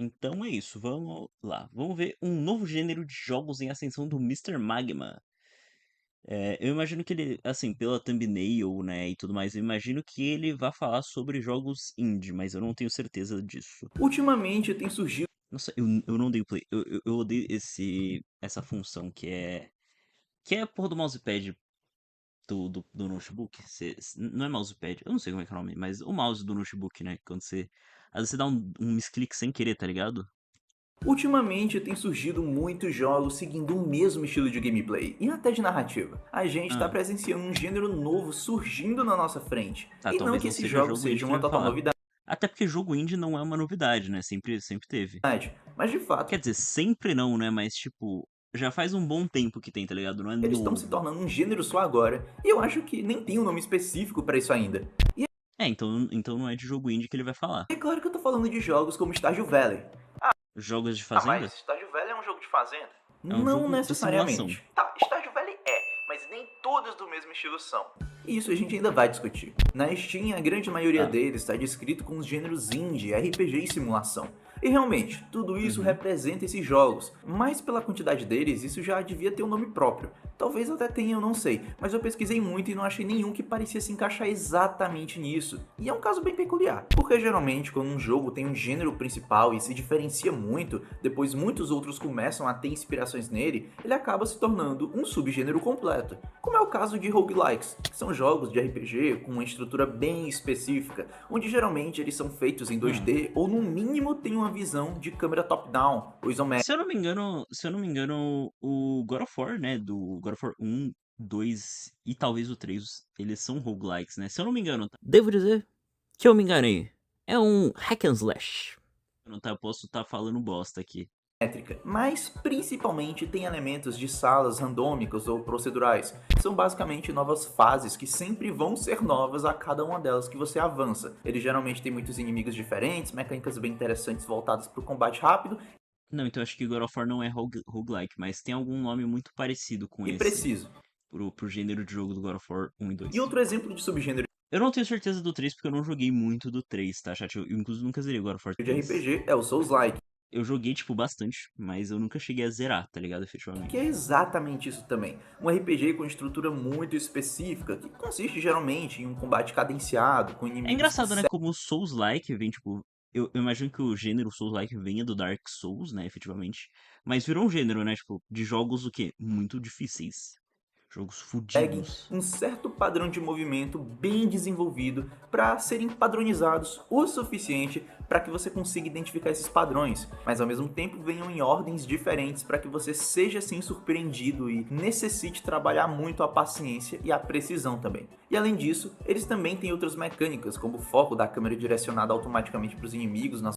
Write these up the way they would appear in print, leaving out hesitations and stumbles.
Então é isso, vamos lá. Vamos ver um novo gênero de jogos em ascensão do Mister Magma. Eu imagino que ele, assim, pela thumbnail, né, e tudo mais, eu imagino que ele vai falar sobre jogos indie, mas eu não tenho certeza disso. Ultimamente tem surgido Nossa, eu não dei play. Eu odeio essa função que é a porra do mousepad do notebook. Não é mousepad, eu não sei como é que é o nome, mas o mouse do notebook, né? Quando você. Às vezes você dá um misclick sem querer, tá ligado? Ultimamente tem surgido muitos jogos seguindo o mesmo estilo de gameplay e até de narrativa. A gente está Ah, presenciando um gênero novo surgindo na nossa frente. tá, E não talvez que não esses seja jogos jogo indie sejam que ele uma vai total falar. novidade, Até porque jogo indie não é uma novidade, né? Sempre teve. mas de fato Quer dizer, sempre não, né? Mas, tipo, já faz um bom tempo que tem, tá ligado? Não é eles estão se novo. tornando um gênero só agora. E eu acho que nem tem um nome específico para isso ainda. Então não é de jogo indie que ele vai falar. É claro que eu tô falando de jogos como Stardew Valley. Jogos de Ah, mas fazenda? Stardew Valley é um jogo de fazenda? É um Não jogo de simulação. necessariamente. Tá, Stardew Valley é, mas nem todos do mesmo estilo são. E isso a gente ainda vai discutir. Na Steam, a grande maioria Tá. deles está descrito com os gêneros indie, RPG e simulação. E realmente, tudo isso Uhum. representa esses jogos, mas pela quantidade deles, isso já devia ter um nome próprio. Talvez até tenha, eu não sei, mas eu pesquisei muito e não achei nenhum que parecia se encaixar exatamente nisso. E é um caso bem peculiar, porque geralmente quando um jogo tem um gênero principal e se diferencia muito, depois muitos outros começam a ter inspirações nele, ele acaba se tornando um subgênero completo. Como é o caso de roguelikes, que são jogos de RPG com uma estrutura bem específica, onde geralmente eles são feitos em Ah. 2D ou no mínimo tem uma visão de câmera top-down ou isométrica. Se eu não me engano, o God of War, né, do God of War 1, 2 e talvez o 3, eles são roguelikes, né? Se eu não me engano, tá? Devo dizer que eu me enganei. É um hack and slash. Eu não tá, eu posso estar falando bosta aqui. Mas principalmente tem elementos de salas randômicas ou procedurais. São basicamente novas fases que sempre vão ser novas a cada uma delas que você avança. Ele geralmente tem muitos inimigos diferentes, mecânicas bem interessantes voltadas para o combate rápido Não, então acho que God of War não é roguelike, mas tem algum nome muito parecido com e esse, preciso. pro gênero de jogo do God of War 1 e E 2. outro exemplo de subgênero Eu não tenho certeza do 3 porque eu não joguei muito do 3, tá, chat? Eu inclusive nunca zerei o God of War de 3. RPG é o Souls-like, Eu joguei, tipo, bastante, mas eu nunca cheguei a zerar, tá ligado? que é Efetivamente. exatamente isso também. Um RPG com estrutura muito específica, que consiste geralmente em um combate cadenciado, com É inimigos que engraçado, né? Como o Souls-like vem, tipo. Eu imagino que o gênero Souls-like venha do Dark Souls, né? Efetivamente. Mas virou um gênero, né? Tipo, de jogos o quê? Muito difíceis. Jogos seguem fudidos. um certo padrão de movimento bem desenvolvido para serem padronizados o suficiente para que você consiga identificar esses padrões, mas ao mesmo tempo venham em ordens diferentes para que você seja assim surpreendido e necessite trabalhar muito a paciência e a precisão também. E além disso, eles também têm outras mecânicas, como o foco da câmera direcionada automaticamente para os inimigos nas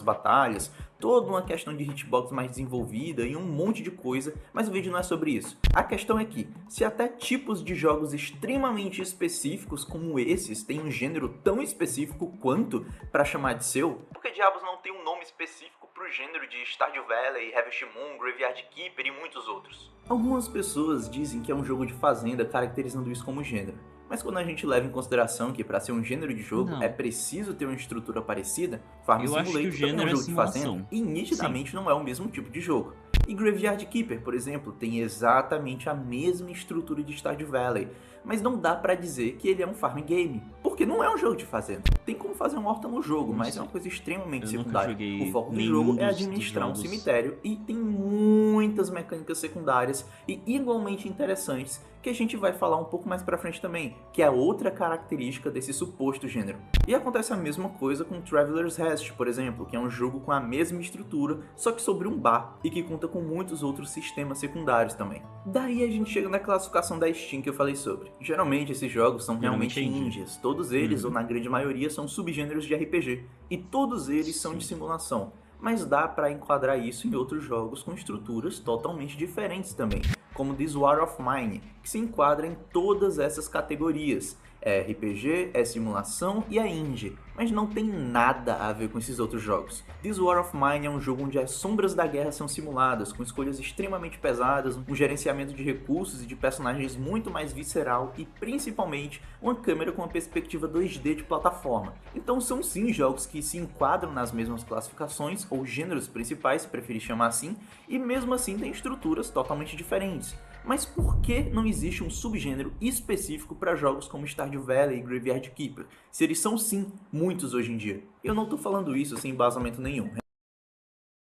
batalhas, toda uma questão de hitbox mais desenvolvida e um monte de coisa, mas o vídeo não é sobre isso. A questão é que, se até tipos de jogos extremamente específicos como esses têm um gênero tão específico quanto para chamar de seu, por que diabos não tem um nome específico para o gênero de Stardew Valley, Harvest Moon, Graveyard Keeper e muitos outros? Algumas pessoas dizem que é um jogo de fazenda, caracterizando isso como gênero. Mas quando a gente leva em consideração que para ser um gênero de jogo é Não. preciso ter uma estrutura parecida, Farm Eu acho que o Simulator também é um gênero é jogo de fazenda simulação. e Sim. nitidamente não é o mesmo tipo de jogo. E Graveyard Keeper, por exemplo, tem exatamente a mesma estrutura de Stardew Valley, mas não dá pra dizer que ele é um farm game, porque não é um jogo de fazenda. Tem como fazer uma horta no jogo, Não mas é sei. uma coisa extremamente Eu nunca secundária. O joguei foco do nenhum jogo é dos administrar um jogos. cemitério e tem muitas mecânicas secundárias e igualmente interessantes que a gente vai falar um pouco mais pra frente também, que é outra característica desse suposto gênero. E acontece a mesma coisa com Traveler's Rest, por exemplo, que é um jogo com a mesma estrutura, só que sobre um bar, e que conta com muitos outros sistemas secundários também. Daí a gente chega na classificação da Steam que eu falei sobre. Geralmente esses jogos são Geralmente realmente é indie. indies, todos eles, ou Uhum. na grande maioria, são subgêneros de RPG, e todos eles são de Sim. simulação. Mas dá para enquadrar isso em outros jogos com estruturas totalmente diferentes também, como This War of Mine, que se enquadra em todas essas categorias. É RPG, é simulação e é indie, mas não tem nada a ver com esses outros jogos. This War of Mine é um jogo onde as sombras da guerra são simuladas, com escolhas extremamente pesadas, um gerenciamento de recursos e de personagens muito mais visceral e principalmente uma câmera com uma perspectiva 2D de plataforma. Então são sim jogos que se enquadram nas mesmas classificações ou gêneros principais, se preferir chamar assim, e mesmo assim têm estruturas totalmente diferentes. Mas por que não existe um subgênero específico para jogos como Stardew Valley e Graveyard Keeper, se eles são sim muitos hoje em dia? Eu não tô falando isso sem embasamento nenhum.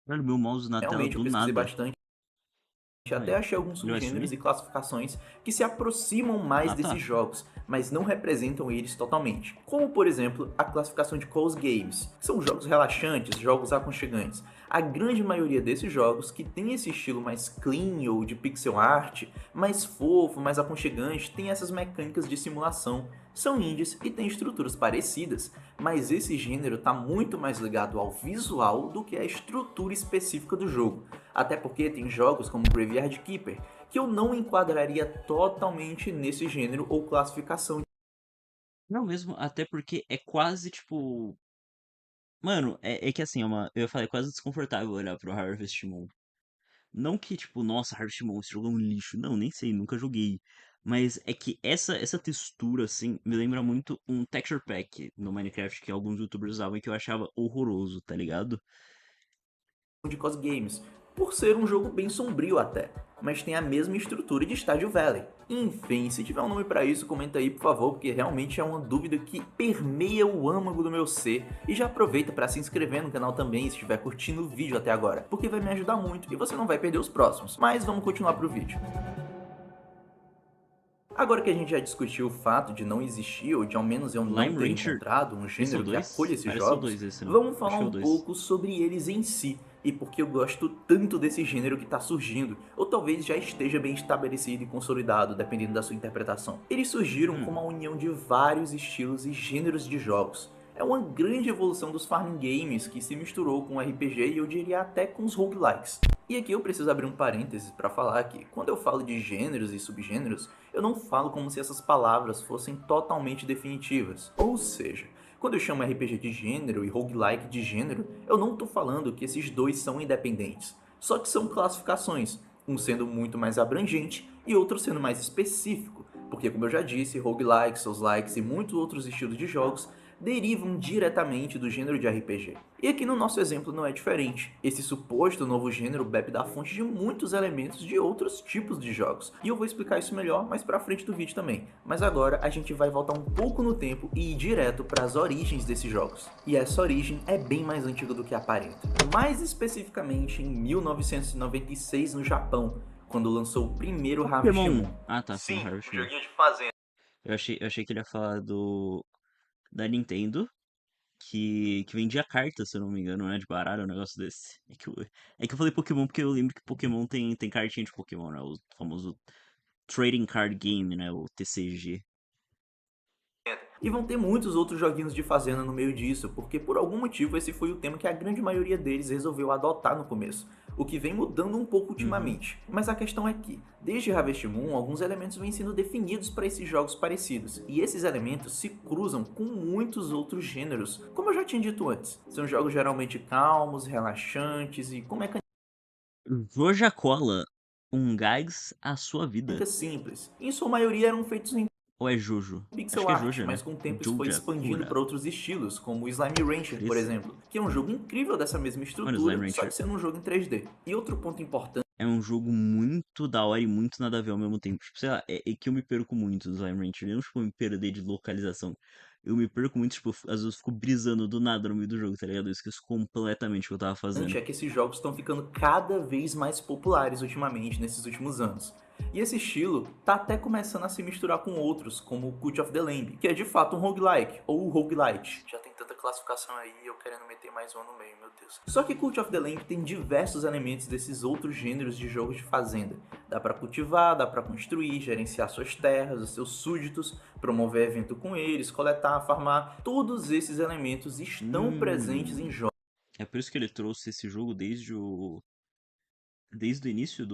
Velho, meu mouse na tela Realmente eu do pesquisei nada. bastante, até Aí, achei alguns ele vai subgêneros sumir? e classificações que se aproximam mais Ah, desses tá. jogos, mas não representam eles totalmente. Como, por exemplo, a classificação de Cozy Games, que são jogos relaxantes, jogos aconchegantes. A grande maioria desses jogos, que tem esse estilo mais clean ou de pixel art, mais fofo, mais aconchegante, tem essas mecânicas de simulação. São indies e têm estruturas parecidas, mas esse gênero está muito mais ligado ao visual do que à estrutura específica do jogo. Até porque tem jogos como Graveyard Keeper, que eu não enquadraria totalmente nesse gênero ou classificação. Não mesmo, até porque é quase tipo. Mano, é que assim, eu ia falar, é quase desconfortável olhar pro Harvest Moon. Não que, tipo, nossa, Harvest Moon, esse jogo é um lixo. Não, nem sei, nunca joguei. Mas é que essa textura, assim, me lembra muito um texture pack no Minecraft que alguns youtubers usavam e que eu achava horroroso, tá ligado? De Cos Games, por ser um jogo bem sombrio até, mas tem a mesma estrutura de Stardew Valley. Enfim, se tiver um nome para isso, comenta aí por favor, porque realmente é uma dúvida que permeia o âmago do meu ser. E já aproveita para se inscrever no canal também se estiver curtindo o vídeo até agora, porque vai me ajudar muito e você não vai perder os próximos. Mas vamos continuar pro vídeo. Agora que a gente já discutiu o fato de não existir, ou de ao menos eu não Lime ter Rancher, encontrado um esse é o gênero que acolha 2? esses Parece ser o jogos, 2 esse, não? vamos falar Acho que é o um 2. pouco sobre eles em si e porque eu gosto tanto desse gênero que está surgindo, ou talvez já esteja bem estabelecido e consolidado, dependendo da sua interpretação. Eles surgiram como a união de vários estilos e gêneros de jogos. É uma grande evolução dos farming games que se misturou com RPG e eu diria até com os roguelikes. E aqui eu preciso abrir um parênteses para falar que, quando eu falo de gêneros e subgêneros, eu não falo como se essas palavras fossem totalmente definitivas. Ou seja, quando eu chamo RPG de gênero e roguelike de gênero, eu não estou falando que esses dois são independentes. Só que são classificações, um sendo muito mais abrangente e outro sendo mais específico, porque como eu já disse, roguelikes, soulslikes e muitos outros estilos de jogos derivam diretamente do gênero de RPG. E aqui no nosso exemplo não é diferente. Esse suposto novo gênero bebe da fonte de muitos elementos de outros tipos de jogos. E eu vou explicar isso melhor mais pra frente do vídeo também. Mas agora a gente vai voltar um pouco no tempo e ir direto para as origens desses jogos. E essa origem é bem mais antiga do que aparenta. Mais especificamente em 1996 no Japão, quando lançou o primeiro Harvest Pokémon! Moon. Ah, tá, foi no Sim, Harvest um Moon. joguinho de fazenda. Eu achei que ele ia falar da Nintendo, que vendia carta, se eu não me engano, né? De baralho, um negócio desse. É que eu falei Pokémon porque eu lembro que Pokémon tem cartinha de Pokémon, né? O famoso Trading Card Game, né? O TCG. E vão ter muitos outros joguinhos de fazenda no meio disso, porque por algum motivo esse foi o tema que a grande maioria deles resolveu adotar no começo, o que vem mudando um pouco Uhum. ultimamente. Mas a questão é que, desde Harvest Moon, alguns elementos vêm sendo definidos para esses jogos parecidos, e esses elementos se cruzam com muitos outros gêneros, como eu já tinha dito antes. São jogos geralmente calmos, relaxantes e com Joja Cola, um gás à sua vida. mecânicas simples. Em sua maioria eram feitos em Ou é Jojo? Acho pixel que é art, Joja, né? mas com o tempo isso foi Joja expandindo Cura. para outros estilos, como o Slime Rancher, por Cresça. exemplo, que é um jogo incrível dessa mesma Mano, Slime estrutura, só Rancher que sendo um jogo em 3D. E outro ponto importante é um jogo muito da hora e muito nada a ver ao mesmo tempo. Tipo, sei lá, é que eu me perco muito no Slime Rancher. Eu não, tipo, me perder de localização. Eu me perco muito, tipo, às vezes eu fico brisando do nada no meio do jogo, tá ligado? Eu esqueço completamente o que eu tava fazendo. é que esses jogos estão ficando cada vez mais populares ultimamente, nesses últimos anos. E esse estilo tá até começando a se misturar com outros, como o Cult of the Lamb, que é de fato um roguelike, ou roguelite. Já tem tanta classificação aí, eu querendo meter mais uma no meio, meu Deus. Só que Cult of the Lamb tem diversos elementos desses outros gêneros de jogos de fazenda. Dá pra cultivar, dá pra construir, gerenciar suas terras, os seus súditos, promover evento com eles, coletar, farmar. Todos esses elementos estão presentes em Hum. jogos. É por isso que ele trouxe esse jogo desde o início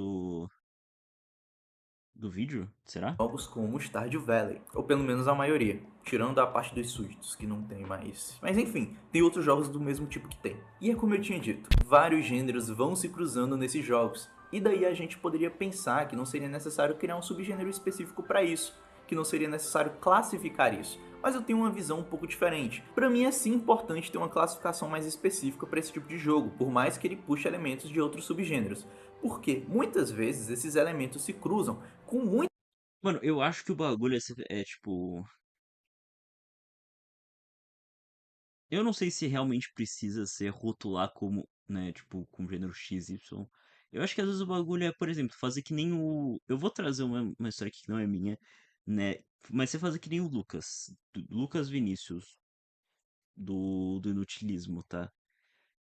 Do vídeo? Será? Jogos como Stardew Valley, ou pelo menos a maioria, tirando a parte dos súditos, que não tem mais. Mas enfim, tem outros jogos do mesmo tipo que tem. E é como eu tinha dito, vários gêneros vão se cruzando nesses jogos, e daí a gente poderia pensar que não seria necessário criar um subgênero específico para isso, que não seria necessário classificar isso. Mas eu tenho uma visão um pouco diferente. Para mim é sim importante ter uma classificação mais específica para esse tipo de jogo, por mais que ele puxe elementos de outros subgêneros. Porque muitas vezes esses elementos se cruzam com muitas. Mano, eu acho que o bagulho tipo. Eu não sei se realmente precisa ser rotular como, né, tipo, com gênero X, Y. Eu acho que às vezes o bagulho é, por exemplo, fazer que nem o. Eu vou trazer uma história aqui que não é minha, né? Mas você fazer que nem o Lucas. Lucas Vinícius, do Inutilismo, tá?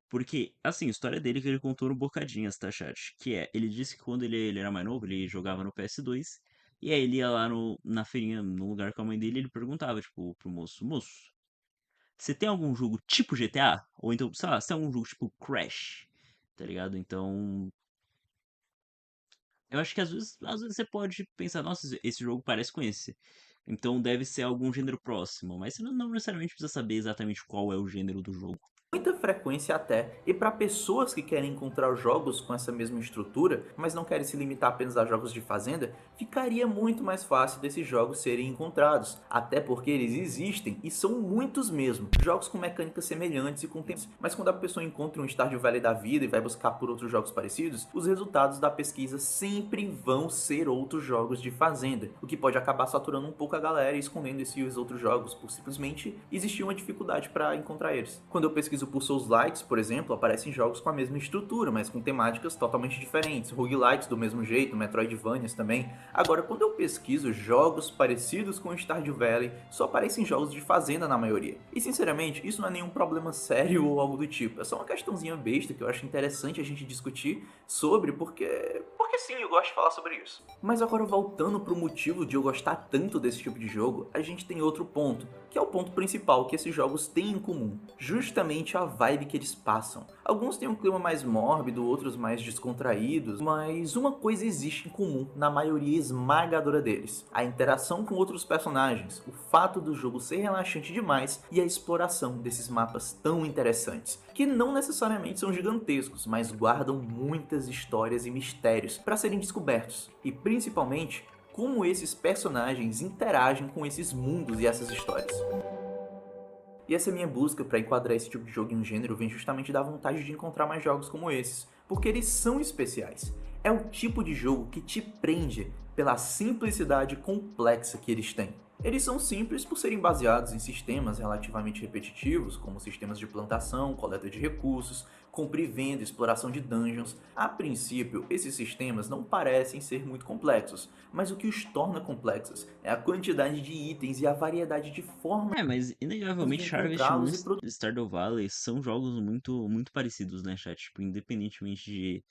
Porque, assim, a história dele que ele contou no Bocadinhas, tá, chat? Que é, ele disse que quando ele era mais novo, ele jogava no PS2, e aí ele ia lá na feirinha, no lugar com a mãe dele, e ele perguntava, tipo, pro moço, moço, você tem algum jogo tipo GTA? Ou então, sei lá, você tem algum jogo tipo Crash? Tá ligado? Então, eu acho que às vezes você pode pensar, nossa, esse jogo parece com esse. Então deve ser algum gênero próximo, mas você não necessariamente precisa saber exatamente qual é o gênero do jogo. Muita frequência até, e para pessoas que querem encontrar jogos com essa mesma estrutura, mas não querem se limitar apenas a jogos de fazenda, ficaria muito mais fácil desses jogos serem encontrados, até porque eles existem e são muitos mesmo, jogos com mecânicas semelhantes e com tempos. Mas quando a pessoa encontra um Stardew Valley da vida e vai buscar por outros jogos parecidos, os resultados da pesquisa sempre vão ser outros jogos de fazenda, o que pode acabar saturando um pouco a galera e escondendo esses outros jogos por simplesmente existir uma dificuldade para encontrar eles. Quando eu pesquiso por Souls-likes, por exemplo, aparecem jogos com a mesma estrutura, mas com temáticas totalmente diferentes. Roguelikes do mesmo jeito, Metroidvanias também. Agora, quando eu pesquiso jogos parecidos com Stardew Valley, só aparecem jogos de fazenda na maioria. E sinceramente, isso não é nenhum problema sério ou algo do tipo. É só uma questãozinha besta que eu acho interessante a gente discutir sobre, porque sim, eu gosto de falar sobre isso. Mas agora voltando pro motivo de eu gostar tanto desse tipo de jogo, a gente tem outro ponto, que é o ponto principal que esses jogos têm em comum. Justamente a vibe que eles passam. Alguns têm um clima mais mórbido, outros mais descontraídos, mas uma coisa existe em comum na maioria esmagadora deles: a interação com outros personagens, o fato do jogo ser relaxante demais e a exploração desses mapas tão interessantes, que não necessariamente são gigantescos, mas guardam muitas histórias e mistérios para serem descobertos, e principalmente como esses personagens interagem com esses mundos e essas histórias. E essa minha busca para enquadrar esse tipo de jogo em um gênero vem justamente da vontade de encontrar mais jogos como esses, porque eles são especiais. É o tipo de jogo que te prende pela simplicidade complexa que eles têm. Eles são simples por serem baseados em sistemas relativamente repetitivos, como sistemas de plantação, coleta de recursos, compra e venda, exploração de dungeons. A princípio, esses sistemas não parecem ser muito complexos, mas o que os torna complexos é a quantidade de itens e a variedade de formas É, mas de inegavelmente Harvest Moon encontrá-los e e Stardew Valley são jogos muito, muito parecidos, né, chat? Tipo, independentemente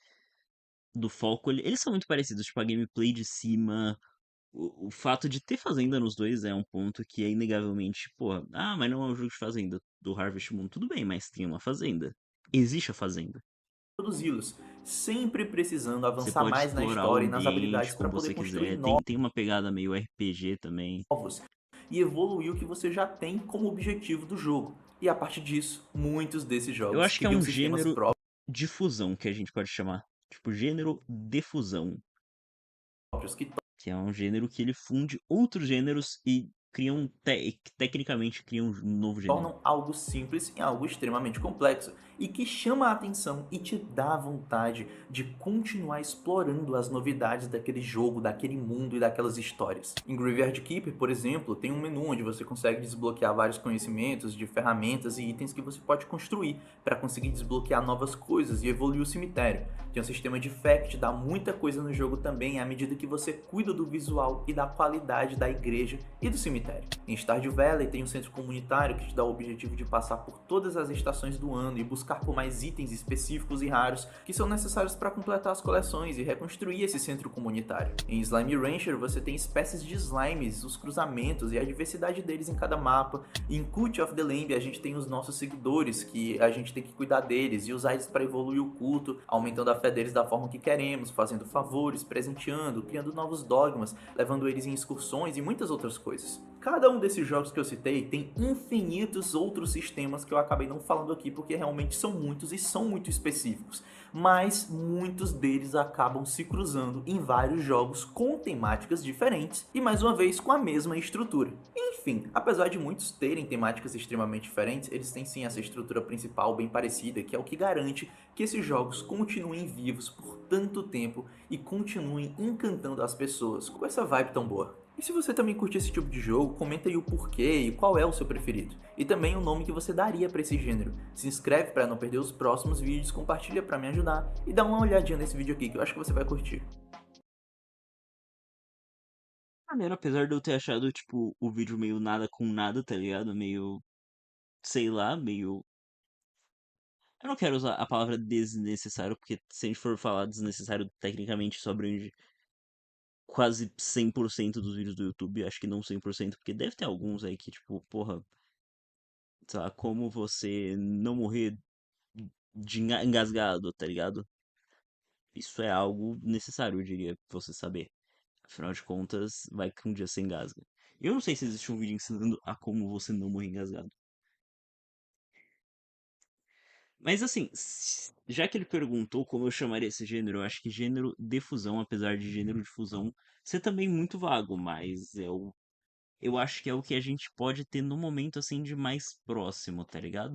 do foco, eles são muito parecidos. Tipo, a gameplay de cima, o fato de ter fazenda nos dois é um ponto que é inegavelmente, pô, mas não é um jogo de fazenda do Harvest Moon. Tudo bem, mas tem uma fazenda. Existe a fazenda. produzi-los, sempre precisando Você avançar pode mais na explorar o história e nas ambiente habilidades para como poder você construir quiser. Tem uma pegada meio RPG também. novos e evoluir o que você já tem como objetivo do jogo. E a partir disso, muitos desses Eu jogos acho que é criam um sistemas gênero de fusão que a gente pode chamar. Tipo, gênero de fusão. próprios que Que é um gênero que ele funde outros gêneros e tecnicamente cria um novo gênero. tornam algo simples em algo extremamente complexo e que chama a atenção e te dá vontade de continuar explorando as novidades daquele jogo, daquele mundo e daquelas histórias. Em Graveyard Keeper, por exemplo, tem um menu onde você consegue desbloquear vários conhecimentos de ferramentas e itens que você pode construir para conseguir desbloquear novas coisas e evoluir o cemitério. Tem um sistema de fé que te dá muita coisa no jogo também à medida que você cuida do visual e da qualidade da igreja e do cemitério. Em Stardew Valley tem um centro comunitário que te dá o objetivo de passar por todas as estações do ano e buscar buscar por mais itens específicos e raros que são necessários para completar as coleções e reconstruir esse centro comunitário. Em Slime Rancher você tem espécies de slimes, os cruzamentos e a diversidade deles em cada mapa. Em Cult of the Lamb a gente tem os nossos seguidores, que a gente tem que cuidar deles e usar eles para evoluir o culto, aumentando a fé deles da forma que queremos, fazendo favores, presenteando, criando novos dogmas, levando eles em excursões e muitas outras coisas. Cada um desses jogos que eu citei tem infinitos outros sistemas que eu acabei não falando aqui porque realmente são muitos e são muito específicos, mas muitos deles acabam se cruzando em vários jogos com temáticas diferentes e mais uma vez com a mesma estrutura. Enfim, apesar de muitos terem temáticas extremamente diferentes, eles têm sim essa estrutura principal bem parecida, que é o que garante que esses jogos continuem vivos por tanto tempo e continuem encantando as pessoas com essa vibe tão boa. E se você também curte esse tipo de jogo, comenta aí o porquê e qual é o seu preferido. E também o nome que você daria para esse gênero. Se inscreve para não perder os próximos vídeos, compartilha para me ajudar e dá uma olhadinha nesse vídeo aqui que eu acho que você vai curtir. Maneiro, apesar de eu ter achado, tipo, o vídeo meio nada com nada, tá ligado? Meio, sei lá, meio. Eu não quero usar a palavra desnecessário, porque se a gente for falar desnecessário, tecnicamente isso abrange quase 100% dos vídeos do YouTube. Acho que não 100%, porque deve ter alguns aí que, tipo, porra, sei lá, como você não morrer de engasgado, tá ligado? Isso é algo necessário, eu diria, você saber. Afinal de contas, vai que um dia você engasga. Eu não sei se existe um vídeo ensinando a como você não morrer engasgado. Mas assim, já que ele perguntou como eu chamaria esse gênero, eu acho que gênero de fusão, apesar de gênero de fusão ser também muito vago, mas eu acho que é o que a gente pode ter no momento assim de mais próximo, tá ligado?